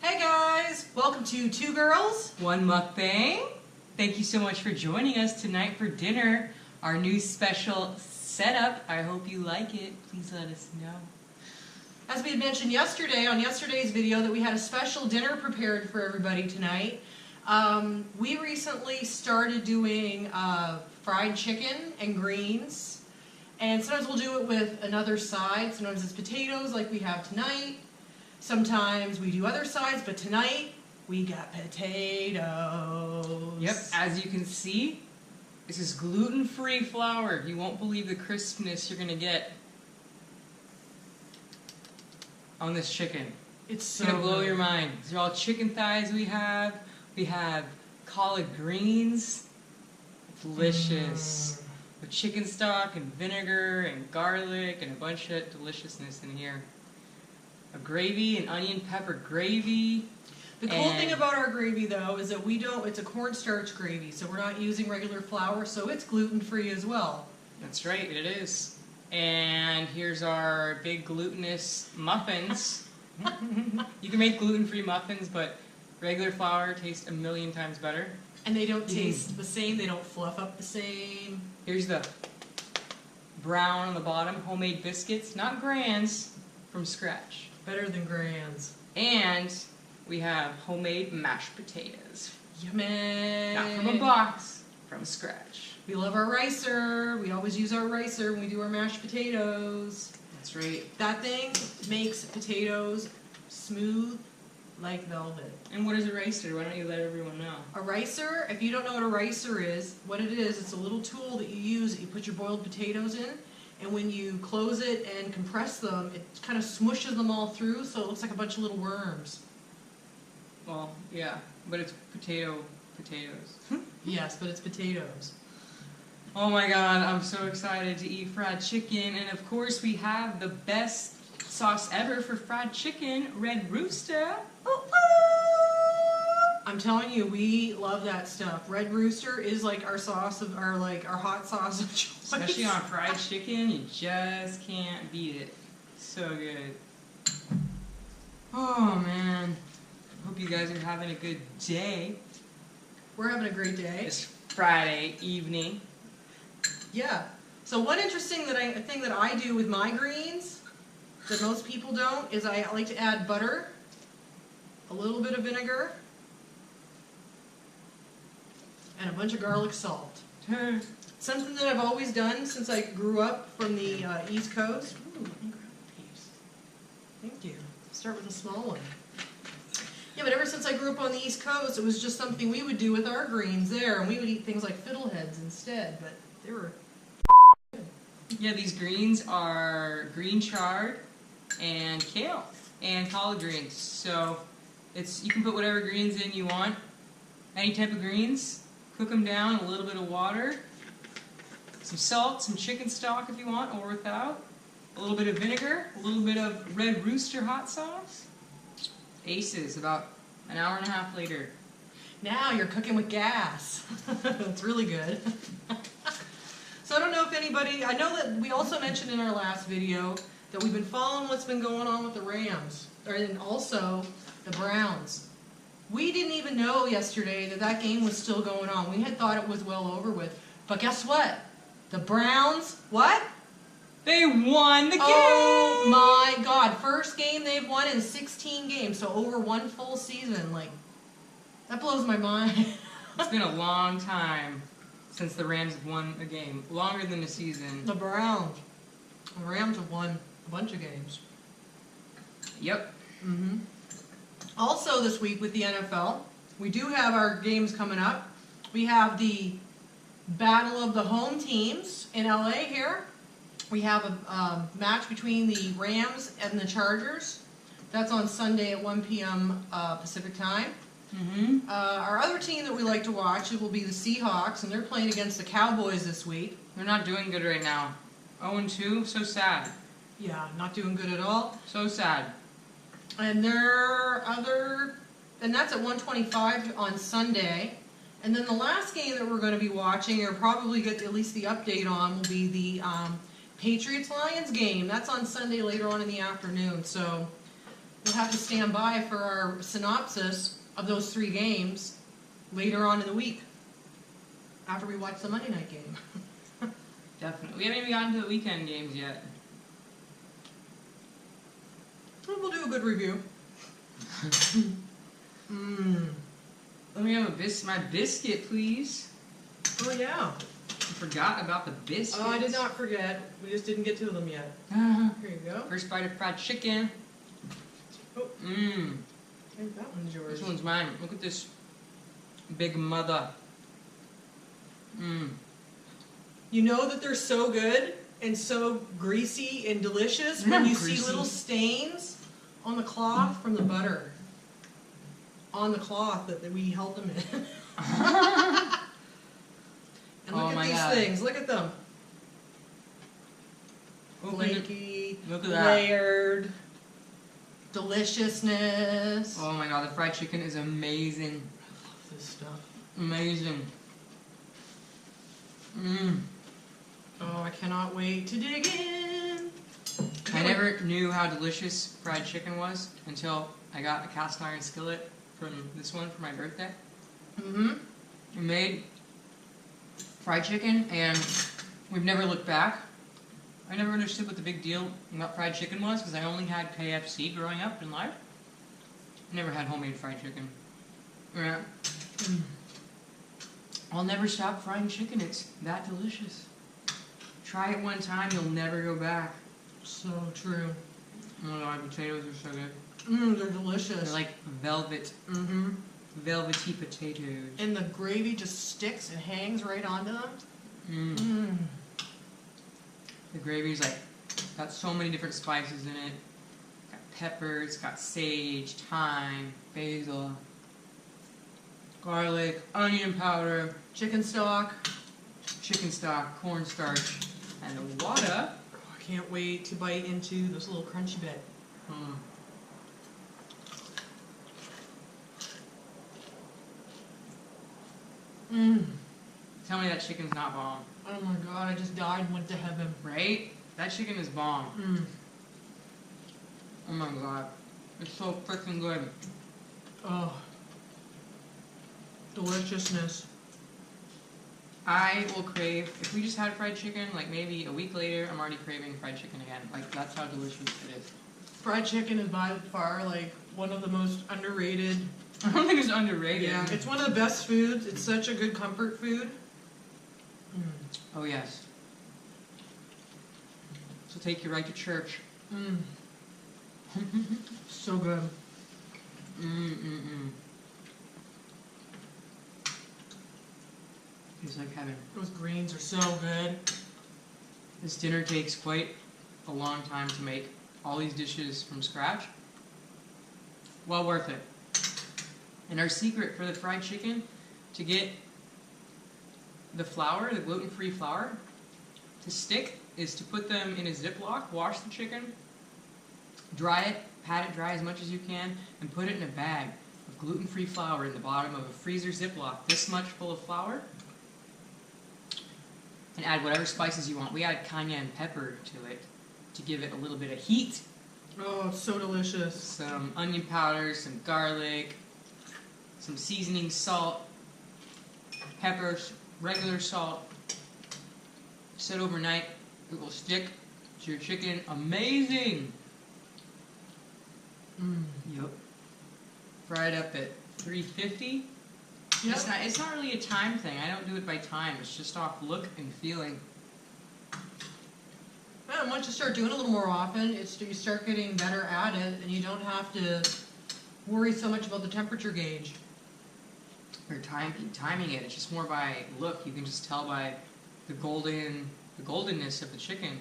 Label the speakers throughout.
Speaker 1: Hey guys, welcome to Two Girls,
Speaker 2: One Mukbang. Thank you so much for joining us tonight for dinner. Our new special setup. I hope you like it. Please let us know.
Speaker 1: As we had mentioned yesterday, on yesterday's video, that we had a special dinner prepared for everybody tonight. We recently started doing fried chicken and greens, and sometimes we'll do it with another side. Sometimes it's potatoes like we have tonight. Sometimes we do other sides, but tonight we got potatoes.
Speaker 2: Yep, as you can see, this is gluten-free flour. You won't believe the crispness you're going to get on this chicken.
Speaker 1: It's
Speaker 2: going to blow your mind. These are all chicken thighs we have. We have collard greens. Delicious. With chicken stock and vinegar and garlic and a bunch of deliciousness in here. A gravy, an onion pepper gravy.
Speaker 1: The cool thing about our gravy, though, is that it's a cornstarch gravy, so we're not using regular flour, so it's gluten-free as well.
Speaker 2: That's right, it is. And here's our big glutinous muffins. You can make gluten-free muffins, but regular flour tastes a million times better.
Speaker 1: And they don't taste the same, they don't fluff up the same.
Speaker 2: Here's the brown on the bottom, homemade biscuits, not Grands, from scratch.
Speaker 1: Better than Grands.
Speaker 2: And we have homemade mashed potatoes.
Speaker 1: Yummy!
Speaker 2: Not from a box, from scratch.
Speaker 1: We love our ricer. We always use our ricer when we do our mashed potatoes.
Speaker 2: That's right.
Speaker 1: That thing makes potatoes smooth like velvet.
Speaker 2: And what is a ricer? Why don't you let everyone know?
Speaker 1: A ricer, if you don't know what a ricer is, what it is, it's a little tool that you use that you put your boiled potatoes in. And when you close it and compress them, it kind of smushes them all through, so it looks like a bunch of little worms.
Speaker 2: Well, yeah, but it's potatoes.
Speaker 1: Yes, but it's potatoes.
Speaker 2: Oh my god, I'm so excited to eat fried chicken. And of course we have the best sauce ever for fried chicken, Red Rooster.
Speaker 1: I'm telling you, we love that stuff. Red Rooster is like our sauce of our hot sauce of choice.
Speaker 2: Especially on fried chicken, you just can't beat it. So good. Oh man. Hope you guys are having a good day.
Speaker 1: We're having a great day.
Speaker 2: It's Friday evening.
Speaker 1: Yeah. So one interesting thing that I do with my greens that most people don't is I like to add butter, a little bit of vinegar, and a bunch of garlic salt. Something that I've always done since I grew up from the East Coast. Ooh, let me grab a piece. Thank you. Start with a small one. Yeah, but ever since I grew up on the East Coast, it was just something we would do with our greens there, and we would eat things like fiddleheads instead, but they were good.
Speaker 2: Yeah, these greens are green chard and kale and collard greens. So you can put whatever greens in you want. Any type of greens. Cook them down in a little bit of water. Some salt, some chicken stock if you want, or without. A little bit of vinegar, a little bit of Red Rooster hot sauce. Aces, about an hour and a half later.
Speaker 1: Now you're cooking with gas. It's really good. So I don't know if anybody, I know that we also mentioned in our last video that we've been following what's been going on with the Rams, and also the Browns. We didn't even know yesterday that game was still going on. We had thought it was well over with. But guess what? The Browns, what?
Speaker 2: They won the game!
Speaker 1: Oh my god. First game they've won in 16 games, so over one full season. Like, that blows my mind.
Speaker 2: It's been a long time since the Rams have won a game. Longer than a season.
Speaker 1: The Browns. The Rams have won a bunch of games.
Speaker 2: Yep.
Speaker 1: Mm-hmm. Also this week with the NFL, we do have our games coming up. We have the Battle of the Home Teams in LA here. We have a match between the Rams and the Chargers. That's on Sunday at 1 p.m. Pacific time.
Speaker 2: Mm-hmm.
Speaker 1: Our other team that we like to watch will be the Seahawks, and they're playing against the Cowboys this week.
Speaker 2: They're not doing good right now. 0-2, so sad.
Speaker 1: Yeah, not doing good at all.
Speaker 2: So sad.
Speaker 1: And that's at 1:25 on Sunday. And then the last game that we're going to be watching, or probably get at least the update on, will be the Patriots-Lions game. That's on Sunday later on in the afternoon. So We'll have to stand by for our synopsis of those 3 games later on in the week, after we watch the Monday night game.
Speaker 2: Definitely. We haven't even gotten to the weekend games yet.
Speaker 1: Well, we'll do a good review.
Speaker 2: Let me have my biscuit, please.
Speaker 1: Oh, yeah.
Speaker 2: I forgot about the biscuits.
Speaker 1: Oh, I did not forget. We just didn't get to them yet.
Speaker 2: Uh-huh.
Speaker 1: Here you go.
Speaker 2: First bite of fried chicken.
Speaker 1: Oh.
Speaker 2: Mmm.
Speaker 1: I think that one's yours.
Speaker 2: This one's mine. Look at this big mother. Mmm.
Speaker 1: You know that they're so good and so greasy and delicious when you see little stains on the cloth from the butter. On the cloth that we held them in. And look at these things. Look at them. Flaky,
Speaker 2: look at that.
Speaker 1: layered, deliciousness.
Speaker 2: Oh my god, the fried chicken is amazing.
Speaker 1: I love this stuff.
Speaker 2: Amazing. Mmm.
Speaker 1: Oh, I cannot wait to dig in.
Speaker 2: I never knew how delicious fried chicken was until I got a cast iron skillet from this one for my birthday.
Speaker 1: Mm-hmm.
Speaker 2: We made fried chicken and we've never looked back. I never understood what the big deal about fried chicken was because I only had KFC growing up in life. I never had homemade fried chicken. Yeah. I'll never stop frying chicken. It's that delicious. Try it one time, you'll never go back.
Speaker 1: So true.
Speaker 2: Oh my god, potatoes are so good.
Speaker 1: They're delicious.
Speaker 2: They're like velvet.
Speaker 1: Mm-hmm.
Speaker 2: Velvety potatoes.
Speaker 1: And the gravy just sticks and hangs right onto them.
Speaker 2: Mm. The gravy's like got so many different spices in it. Got peppers, got sage, thyme, basil, garlic, onion powder,
Speaker 1: Chicken stock.
Speaker 2: cornstarch, and the water.
Speaker 1: Oh, I can't wait to bite into this little crunchy bit.
Speaker 2: Mm. Tell me that chicken's not bomb.
Speaker 1: Oh my god, I just died and went to heaven.
Speaker 2: Right? That chicken is bomb. Oh my god. It's so freaking good.
Speaker 1: Oh. Deliciousness.
Speaker 2: I will crave, if we just had fried chicken, like maybe a week later, I'm already craving fried chicken again. Like, that's how delicious it is.
Speaker 1: Fried chicken is by far, like, one of the most underrated.
Speaker 2: I don't think it's underrated.
Speaker 1: Yeah, it's one of the best foods. It's such a good comfort food.
Speaker 2: Oh, yes. So take you right to church.
Speaker 1: So good.
Speaker 2: It's like heaven.
Speaker 1: Those greens are so good.
Speaker 2: This dinner takes quite a long time to make. All these dishes from scratch. Well worth it. And our secret for the fried chicken, to get the flour, the gluten-free flour, to stick, is to put them in a Ziploc, wash the chicken, dry it, pat it dry as much as you can, and put it in a bag of gluten-free flour in the bottom of a freezer Ziploc, this much full of flour, and add whatever spices you want. We add cayenne pepper to it to give it a little bit of heat.
Speaker 1: Oh, it's so delicious.
Speaker 2: Some onion powder, some garlic, some seasoning, salt, peppers, regular salt. Set overnight. It will stick to your chicken. Amazing! Yep. Fry it up at 350.
Speaker 1: Yep.
Speaker 2: It's not really a time thing. I don't do it by time. It's just off look and feeling.
Speaker 1: And once you start doing it a little more often, you start getting better at it, and you don't have to worry so much about the temperature gauge.
Speaker 2: Or timing it. It's just more by look. You can just tell by the goldenness of the chicken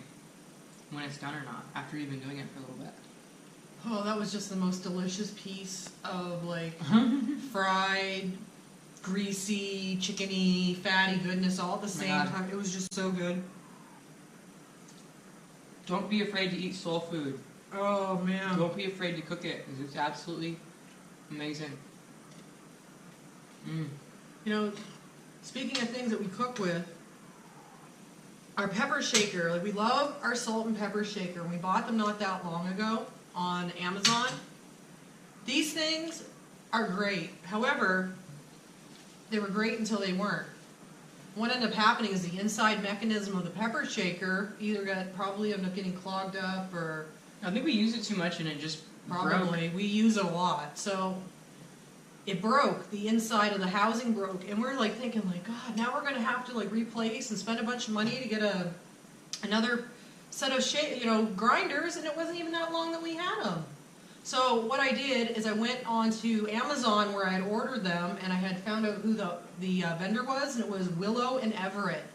Speaker 2: when it's done or not, after you've been doing it for a little bit.
Speaker 1: Oh, that was just the most delicious piece of, like, fried, greasy, chickeny, fatty goodness all at the same time. It was just so good.
Speaker 2: Don't be afraid to eat soul food.
Speaker 1: Oh, man.
Speaker 2: Don't be afraid to cook it, because it's absolutely amazing.
Speaker 1: You know, speaking of things that we cook with, our pepper shaker, like, we love our salt and pepper shaker. We bought them not that long ago on Amazon. These things are great. However, they were great until they weren't. What ended up happening is the inside mechanism of the pepper shaker probably ended up getting clogged up, or
Speaker 2: I think we used it too much and it just
Speaker 1: probably
Speaker 2: broke.
Speaker 1: we use it a lot. So it broke. The inside of the housing broke, and we're like thinking, like, God, now we're gonna have to like replace and spend a bunch of money to get another set of grinders, and it wasn't even that long that we had them. So what I did is I went onto Amazon where I had ordered them, and I had found out who the vendor was, and it was Willow and Everett.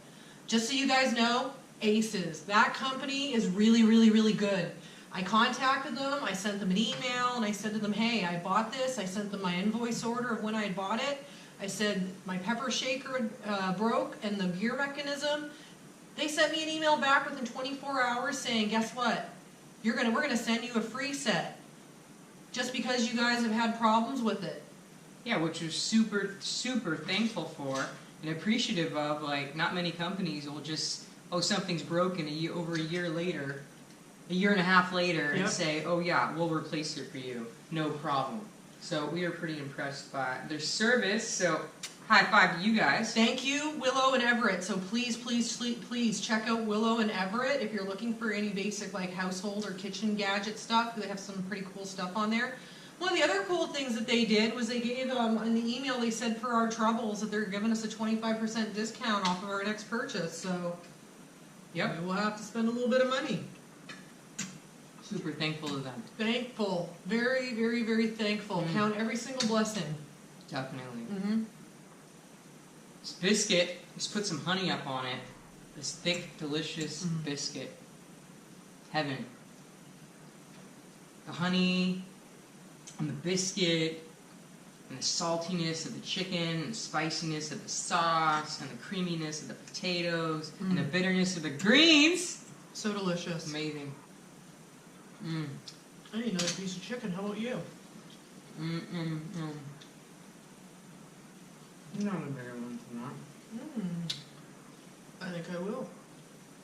Speaker 1: Just so you guys know, aces. That company is really, really, really good. I contacted them, I sent them an email, and I said to them, hey, I bought this. I sent them my invoice order of when I had bought it. I said my pepper shaker broke and the gear mechanism. They sent me an email back within 24 hours saying, guess what? We're gonna send you a free set. Just because you guys have had problems with it.
Speaker 2: Yeah, which was super, super thankful for and appreciative of. Like, not many companies will just, oh, something's broken over a year later, a year and a half later, and say, oh yeah, we'll replace it for you, no problem. So we are pretty impressed by their service. So high five to you guys.
Speaker 1: Thank you, Willow and Everett. So please, please, please check out Willow and Everett if you're looking for any basic like household or kitchen gadget stuff. They have some pretty cool stuff on there. One of the other cool things that they did was they gave, in the email they said for our troubles that they're giving us a 25% discount off of our next purchase. So
Speaker 2: Yep.
Speaker 1: we'll have to spend a little bit of money.
Speaker 2: Super thankful to them.
Speaker 1: Thankful. Very, very, very thankful. Count every single blessing.
Speaker 2: Definitely.
Speaker 1: Mm-hmm.
Speaker 2: This biscuit, let's put some honey up on it. This thick, delicious biscuit. Heaven. The honey and the biscuit and the saltiness of the chicken and the spiciness of the sauce and the creaminess of the potatoes and the bitterness of the greens.
Speaker 1: So delicious.
Speaker 2: Amazing.
Speaker 1: I need another piece of chicken. How about you?
Speaker 2: Not a bigger one than that.
Speaker 1: I think I will.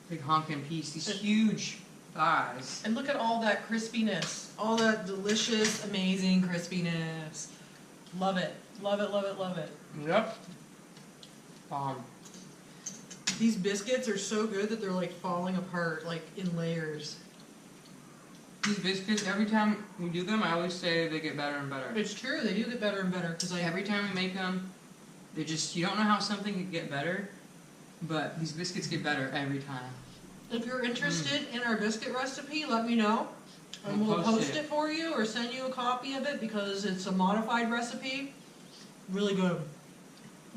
Speaker 2: Big honking piece. These huge thighs.
Speaker 1: And look at all that crispiness. All that delicious, amazing crispiness. Love it. Love it, love it, love it.
Speaker 2: Yep. Bomb.
Speaker 1: These biscuits are so good that they're like falling apart, like in layers.
Speaker 2: These biscuits, every time we do them, I always say they get better and better.
Speaker 1: It's true, they do get better and better. Because
Speaker 2: Every time we make them, they just, you don't know how something could get better, but these biscuits get better every time.
Speaker 1: If you're interested in our biscuit recipe, let me know. And we'll post it for you or send you a copy of it because it's a modified recipe. Really good.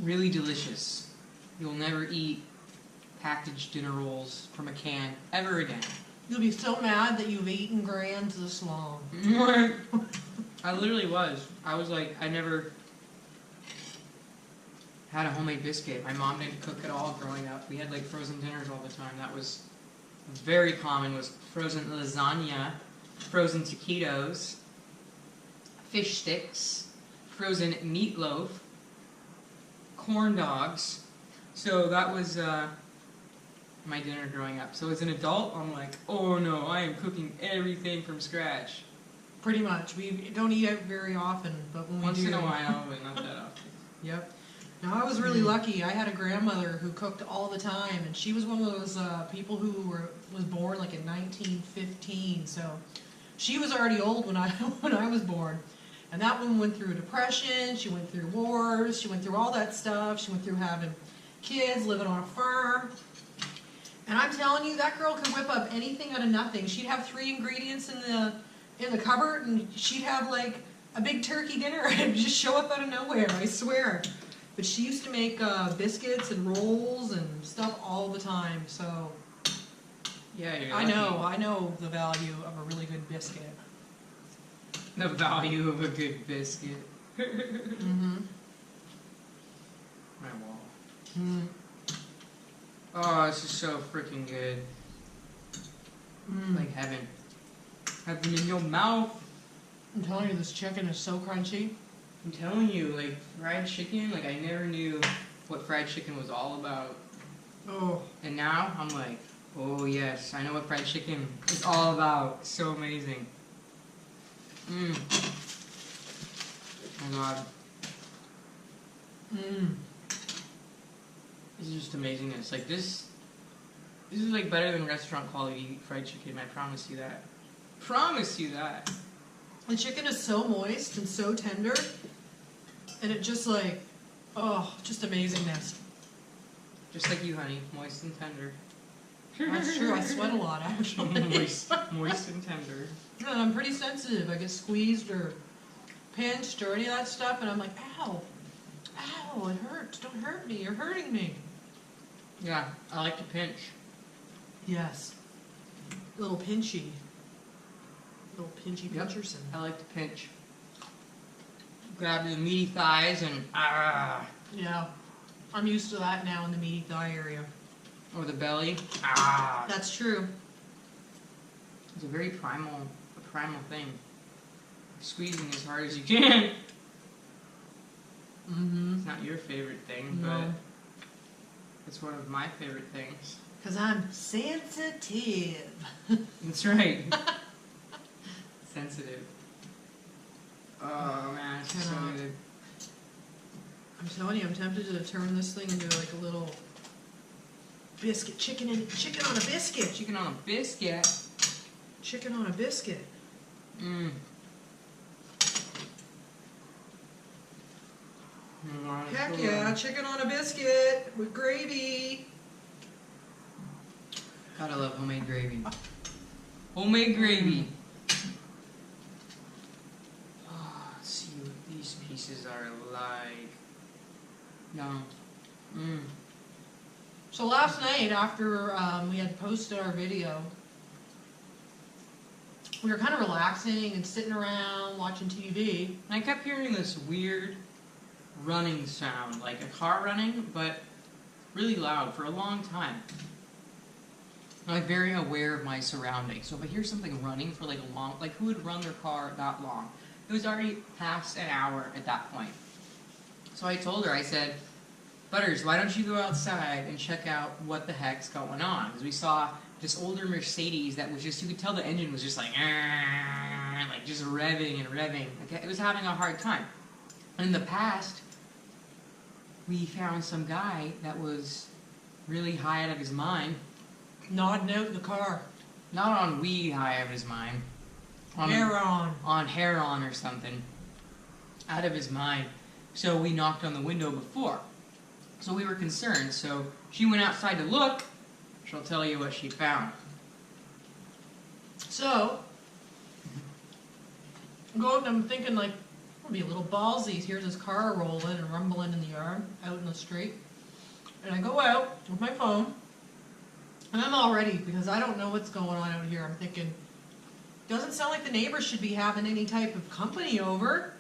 Speaker 2: Really delicious. You'll never eat packaged dinner rolls from a can ever again.
Speaker 1: You'll be so mad that you've eaten grands this long.
Speaker 2: I literally was. I was like, I never had a homemade biscuit. My mom didn't cook at all growing up. We had like frozen dinners all the time. That was very common, was frozen lasagna, frozen taquitos, fish sticks, frozen meatloaf, corn dogs. So that was my dinner growing up. So as an adult, I'm like, oh no, I am cooking everything from scratch.
Speaker 1: Pretty much. We don't eat it very often, but when
Speaker 2: Once
Speaker 1: we do...
Speaker 2: in a while, but not that often.
Speaker 1: Yep. Now, I was really lucky. I had a grandmother who cooked all the time, and she was one of those people who was born like in 1915. So she was already old when I was born. And that woman went through a depression. She went through wars. She went through all that stuff. She went through having kids, living on a farm. And I'm telling you, that girl could whip up anything out of nothing. She'd have 3 ingredients in the cupboard, and she'd have like a big turkey dinner and just show up out of nowhere. I swear. But she used to make biscuits and rolls and stuff all the time. So
Speaker 2: Yeah, you're
Speaker 1: I
Speaker 2: lucky.
Speaker 1: know the value of a really good biscuit.
Speaker 2: The value of a good biscuit. My wall. Oh, this is so freaking good. Like heaven. Heaven in your mouth.
Speaker 1: I'm telling you, this chicken is so crunchy.
Speaker 2: I'm telling you, like fried chicken, like I never knew what fried chicken was all about.
Speaker 1: Oh.
Speaker 2: And now I'm like, oh yes, I know what fried chicken is all about. So amazing. my god.
Speaker 1: Mmm.
Speaker 2: This is just amazingness. Like this is like better than restaurant quality fried chicken. I promise you that. Promise you that.
Speaker 1: The chicken is so moist and so tender, and it just like, oh, just amazingness.
Speaker 2: Just like you, honey. Moist and tender.
Speaker 1: That's true. I sweat a lot, actually.
Speaker 2: moist and tender.
Speaker 1: And I'm pretty sensitive. I get squeezed or pinched or any of that stuff, and I'm like, ow, ow, it hurts. Don't hurt me. You're hurting me.
Speaker 2: Yeah, I like to pinch.
Speaker 1: Yes. A little pinchy. Little pinchy
Speaker 2: Yep.
Speaker 1: Pincherson.
Speaker 2: I like to pinch. Grab the meaty thighs and
Speaker 1: Yeah. I'm used to that now in the meaty thigh area.
Speaker 2: or the belly.
Speaker 1: That's true.
Speaker 2: It's a very primal thing. Squeezing as hard as you can.
Speaker 1: Mm-hmm.
Speaker 2: It's not your favorite thing,
Speaker 1: No.
Speaker 2: but it's one of my favorite things.
Speaker 1: Because I'm sensitive.
Speaker 2: That's right. Sensitive. Oh man, it's so
Speaker 1: Cannot.
Speaker 2: good.
Speaker 1: I'm telling you, I'm tempted to turn this thing into like a little biscuit. Chicken on a biscuit.
Speaker 2: Chicken on a biscuit.
Speaker 1: Chicken on a biscuit.
Speaker 2: Mmm.
Speaker 1: Heck yeah, chicken on a biscuit with gravy.
Speaker 2: Gotta love homemade gravy. Homemade gravy. Oh, let's see what these pieces are like. No. Mmm.
Speaker 1: So last night, after we had posted our video, we were kind of relaxing and sitting around watching TV.
Speaker 2: And I kept hearing this weird running sound, like a car running, but really loud for a long time. I'm like very aware of my surroundings. So if I hear something running for like a long, like who would run their car that long? It was already past an hour at that point. So I told her, I said, Butters, why don't you go outside and check out what the heck's going on? Because we saw this older Mercedes that was just, you could tell the engine was just like just revving and revving. Like, it was having a hard time. In the past, we found some guy that was really high out of his mind.
Speaker 1: Nodding out in the car.
Speaker 2: Not on weed high out of his mind.
Speaker 1: Heron.
Speaker 2: On heroin or something. Out of his mind. So we knocked on the window before. So we were concerned. So she went outside to look. She'll tell you what she found.
Speaker 1: So, I'm going, I'm thinking like, I'll be a little ballsy. Here's this car rolling and rumbling in the yard, out in the street. And I go out with my phone, and I'm all ready because I don't know what's going on out here. I'm thinking, doesn't sound like the neighbors should be having any type of company over.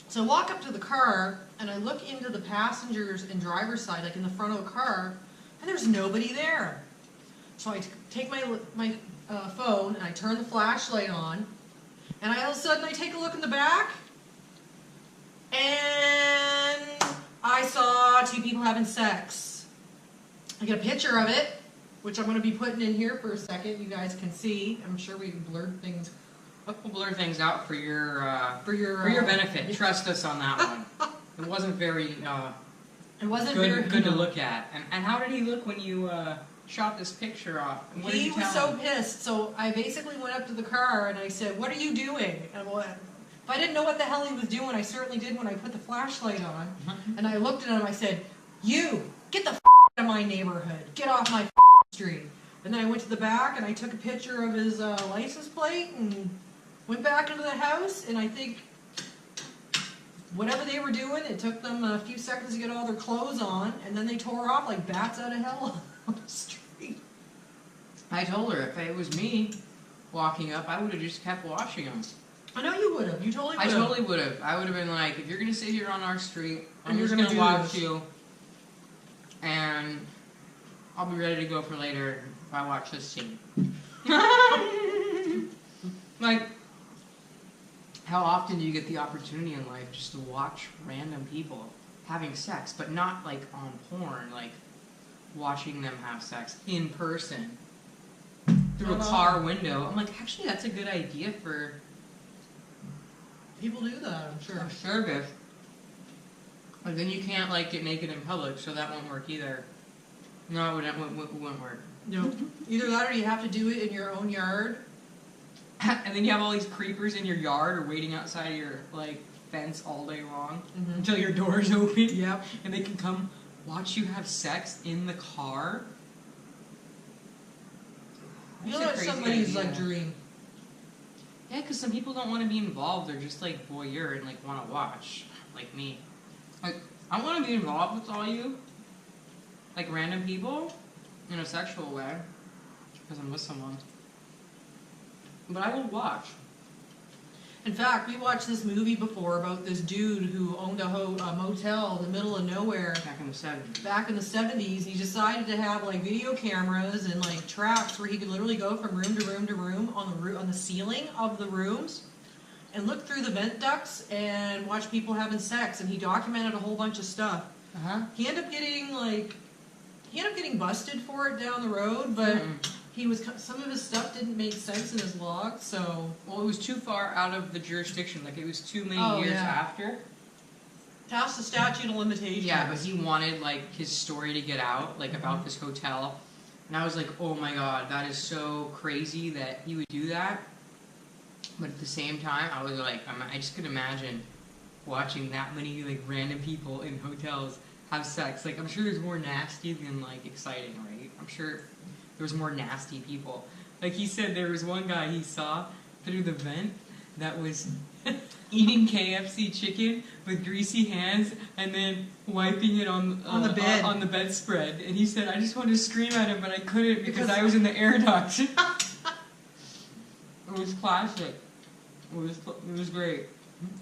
Speaker 1: So I walk up to the car, and I look into the passengers and driver's side, like in the front of the car, and there's nobody there. So I take my phone, and I turn the flashlight on, and all of a sudden I take a look in the back, and I saw two people having sex. I get a picture of it, which I'm going to be putting in here for a second. You guys can see. I'm sure we blurred things.
Speaker 2: We'll blur things out for your
Speaker 1: your
Speaker 2: benefit. Trust us on that one. It wasn't very
Speaker 1: it wasn't very
Speaker 2: good to look at. And how did he look when you shot this picture off? And what did
Speaker 1: He
Speaker 2: you
Speaker 1: was
Speaker 2: tell
Speaker 1: so
Speaker 2: him?
Speaker 1: pissed. So I basically went up to the car and I said, "What are you doing?" And if I didn't know what the hell he was doing, I certainly did when I put the flashlight on. And I looked at him. I said, "You get the out of my neighborhood. Get off my street." And then I went to the back and I took a picture of his license plate and went back into the house. And I think whatever they were doing, it took them a few seconds to get all their clothes on, and then they tore off like bats out of hell on the street.
Speaker 2: I told her if it was me walking up, I would have just kept watching them.
Speaker 1: I know you would have. You totally would
Speaker 2: I
Speaker 1: have.
Speaker 2: totally would have. I would have been like, if you're going to sit here on our street, I'm
Speaker 1: And you're
Speaker 2: just
Speaker 1: gonna
Speaker 2: going to
Speaker 1: do
Speaker 2: watch
Speaker 1: this.
Speaker 2: you, and I'll be ready to go for later if I watch this scene. Like, how often do you get the opportunity in life just to watch random people having sex, but not like on porn, like watching them have sex in person through a car window? I'm like, actually, that's a good idea for
Speaker 1: People do that, I'm sure.
Speaker 2: For service. But then you can't like get naked in public, so that won't work either. No, it wouldn't work.
Speaker 1: Nope. Either that or you have to do it in your own yard.
Speaker 2: And then you have all these creepers in your yard or waiting outside of your like fence all day long until your door's open.
Speaker 1: Yep.
Speaker 2: And they can come watch you have sex in the car.
Speaker 1: You know that's somebody's like dream.
Speaker 2: Yeah, because some people don't want to be involved. They're just like voyeur and like want to watch, like me. Like I want to be involved with all you, like random people, in a sexual way, because I'm with someone. But I will watch.
Speaker 1: In fact, we watched this movie before about this dude who owned a motel in the middle of nowhere.
Speaker 2: Back in the 70s.
Speaker 1: Back in the 70s, he decided to have like video cameras and like traps where he could literally go from room to room to room on the ceiling of the rooms and look through the vent ducts and watch people having sex. And he documented a whole bunch of stuff. He ended up getting busted for it down the road, but some of his stuff didn't make sense in his log, so...
Speaker 2: Well, it was too far out of the jurisdiction. Like, it was too many years after.
Speaker 1: Past the statute of limitations.
Speaker 2: Yeah, but he wanted, like, his story to get out, like, about this hotel. And I was like, oh my god, that is so crazy that he would do that. But at the same time, I was like, I just could imagine watching that many, like, random people in hotels have sex. Like, I'm sure there's more nasty than, like, exciting, right? I'm sure... there was more nasty people. Like he said, there was one guy he saw through the vent that was eating KFC chicken with greasy hands and then wiping it on the bed, on the bedspread. And he said, I just wanted to scream at him, but I couldn't because I was in the air duct. It was classic. It was great.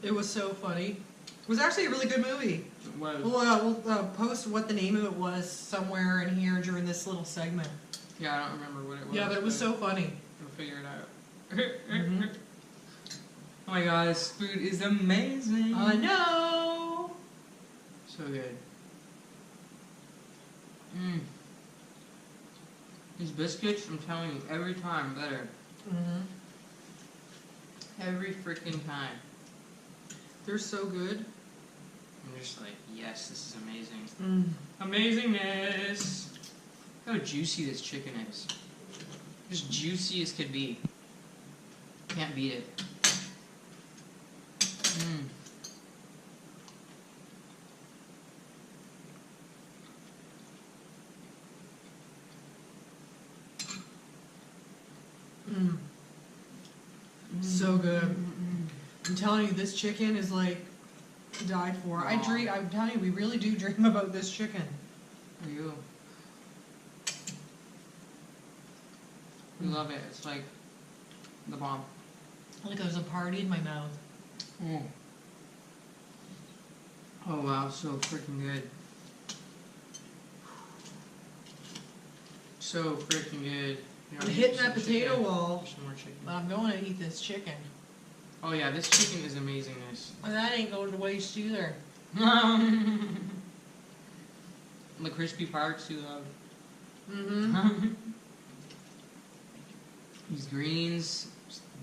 Speaker 1: It was so funny. It was actually a really good movie.
Speaker 2: It was.
Speaker 1: We'll post what the name of it was somewhere in here during this little segment.
Speaker 2: Yeah, I don't remember what it was.
Speaker 1: Yeah, but it was so funny.
Speaker 2: We'll figure it out. Oh my god, this food is amazing.
Speaker 1: I know.
Speaker 2: So good. These biscuits, I'm telling you, every time better. Every freaking time.
Speaker 1: They're so good.
Speaker 2: I'm just like, yes, this is amazing. Amazingness. Look how juicy this chicken is. Just juicy as could be. Can't beat it.
Speaker 1: So good. I'm telling you, this chicken is like died for.
Speaker 2: Wow.
Speaker 1: I'm telling you, we really do dream about this chicken.
Speaker 2: For you. We love it. It's like the bomb.
Speaker 1: Like there's a party in my mouth.
Speaker 2: Oh wow, so freaking good. So freaking good. You know,
Speaker 1: I'm hitting that potato wall,
Speaker 2: some more chicken.
Speaker 1: but I'm going to eat this chicken.
Speaker 2: Oh yeah, this chicken is amazingness.
Speaker 1: And that ain't going to waste either.
Speaker 2: The crispy parts you love. These greens,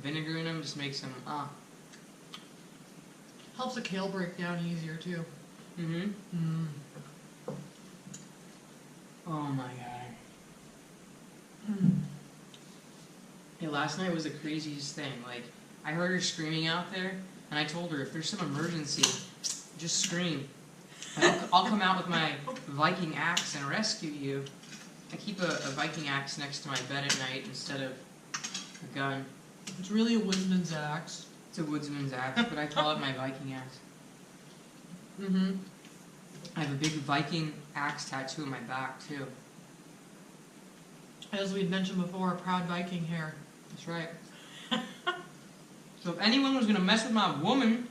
Speaker 2: vinegar in them just makes them
Speaker 1: Helps the kale break down easier too.
Speaker 2: Oh my god. Yeah, last night was the craziest thing. Like, I heard her screaming out there, and I told her, if there's some emergency, just scream. I'll come out with my Viking axe and rescue you. I keep a Viking axe next to my bed at night instead of a gun.
Speaker 1: It's really a woodsman's axe.
Speaker 2: It's a woodsman's axe, but I call it my Viking axe. I have a big Viking axe tattoo on my back, too.
Speaker 1: As we'd mentioned before, a proud Viking hair.
Speaker 2: That's right. So if anyone was going to mess with my woman,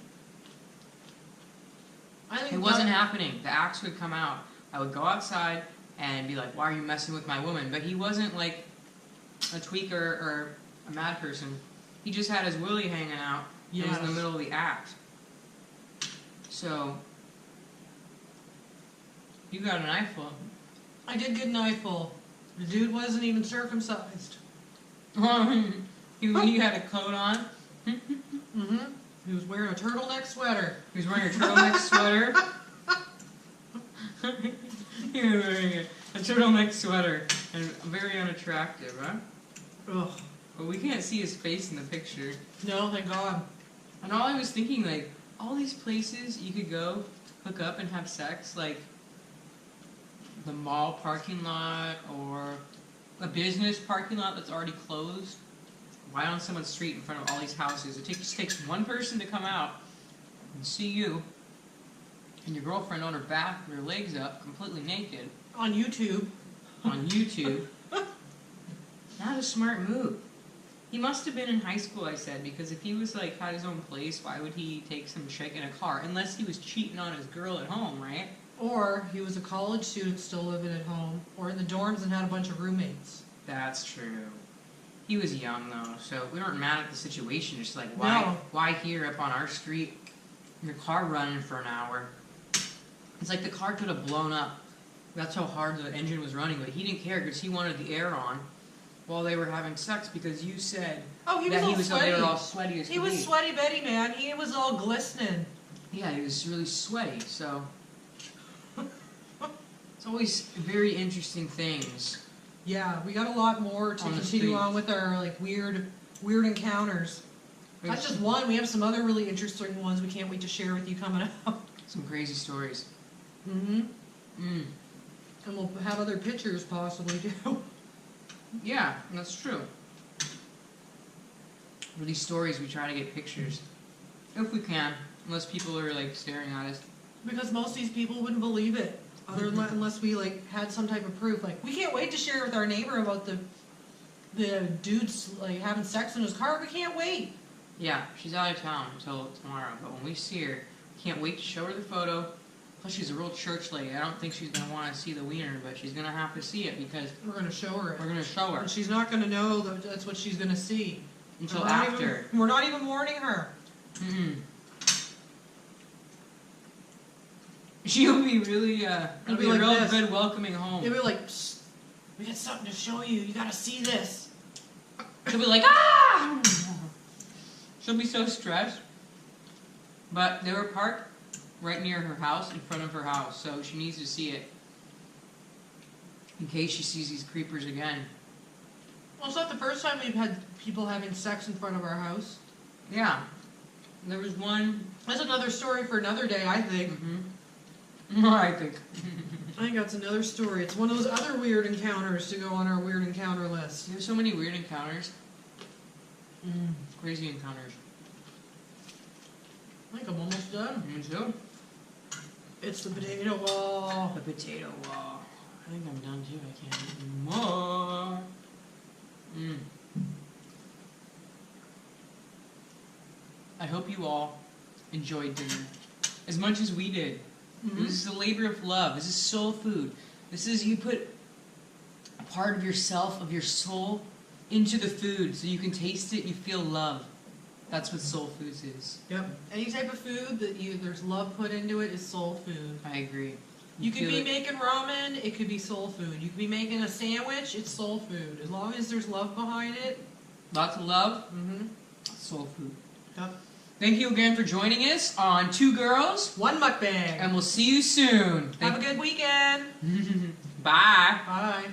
Speaker 2: it wasn't happening. The axe would come out. I would go outside and be like, why are you messing with my woman? But he wasn't like a tweaker or a mad person. He just had his willy hanging out. It was in the middle of the act. So, you got an eyeful.
Speaker 1: I did get an eyeful. The dude wasn't even circumcised.
Speaker 2: He had a coat on.
Speaker 1: He was wearing a turtleneck sweater.
Speaker 2: He was wearing a turtleneck sweater. He was wearing a turtleneck sweater and very unattractive, huh?
Speaker 1: Ugh.
Speaker 2: But we can't see his face in the picture.
Speaker 1: No, thank God.
Speaker 2: And all I was thinking, like, all these places you could go hook up and have sex, like the mall parking lot or a business parking lot that's already closed, right on someone's street in front of all these houses. It just takes one person to come out and see you and your girlfriend on her back with her legs up, completely naked.
Speaker 1: On YouTube.
Speaker 2: On YouTube. Not a smart move. He must have been in high school, I said, because if he was like had his own place, why would he take some chick in a car? Unless he was cheating on his girl at home, right?
Speaker 1: Or he was a college student still living at home, or in the dorms and had a bunch of roommates.
Speaker 2: That's true. He was young though, so we weren't mad at the situation. Just like why here up on our street? Your car running for an hour. It's like the car could have blown up. That's how hard the engine was running, but he didn't care because he wanted the air on while they were having sex because you said
Speaker 1: Sweaty.
Speaker 2: They were all sweaty as
Speaker 1: He was sweaty Betty, man. He was all glistening.
Speaker 2: Yeah, he was really sweaty, so it's always very interesting things.
Speaker 1: Yeah, we got a lot more to continue on with our like weird encounters. That's just one. We have some other really interesting ones we can't wait to share with you coming up.
Speaker 2: Some crazy stories.
Speaker 1: Mm-hmm. Mm. And we'll have other pictures possibly too.
Speaker 2: Yeah, that's true. For these stories, we try to get pictures. If we can, unless people are like staring at us.
Speaker 1: Because most of these people wouldn't believe it. Unless we like had some type of proof. Like, we can't wait to share with our neighbor about the dudes like having sex in his car. We can't wait.
Speaker 2: Yeah, she's out of town until tomorrow, but when we see her, we can't wait to show her the photo. Plus, she's a real church lady. I don't think she's going to want to see the wiener, but she's going to have to see it because
Speaker 1: we're going to show her it.
Speaker 2: We're going to show her.
Speaker 1: And she's not going to know that that's what she's going to see.
Speaker 2: Until after.
Speaker 1: We're not even warning her.
Speaker 2: Mm-mm. She'll be really, it'll be like a real good welcoming home.
Speaker 1: It'll be like, psst, we got something to show you. You got to see this.
Speaker 2: She'll be like, ah! She'll be so stressed. But they were parked right near her house, in front of her house, so she needs to see it in case she sees these creepers again.
Speaker 1: Well, it's not the first time we've had people having sex in front of our house.
Speaker 2: Yeah. There was one...
Speaker 1: That's another story for another day, I think.
Speaker 2: Mm-hmm. I think
Speaker 1: that's another story. It's one of those other weird encounters to go on our weird encounter list.
Speaker 2: There's so many weird encounters. Crazy encounters.
Speaker 1: I think I'm almost done.
Speaker 2: Me too.
Speaker 1: It's the potato wall.
Speaker 2: The potato wall. I think I'm done too. I can't eat more. I hope you all enjoyed dinner as much as we did. This is a labor of love. This is soul food. This is you put a part of yourself, of your soul, into the food so you can taste it, you feel love. That's what soul foods is.
Speaker 1: Yep. Any type of food that there's love put into it is soul food.
Speaker 2: I agree.
Speaker 1: You could be making ramen, it could be soul food. You could be making a sandwich, it's soul food. As long as there's love behind it.
Speaker 2: Lots of love. Soul food.
Speaker 1: Yep.
Speaker 2: Thank you again for joining us on Two Girls,
Speaker 1: One Mukbang.
Speaker 2: And we'll see you soon.
Speaker 1: Have a good weekend.
Speaker 2: Bye.
Speaker 1: Bye.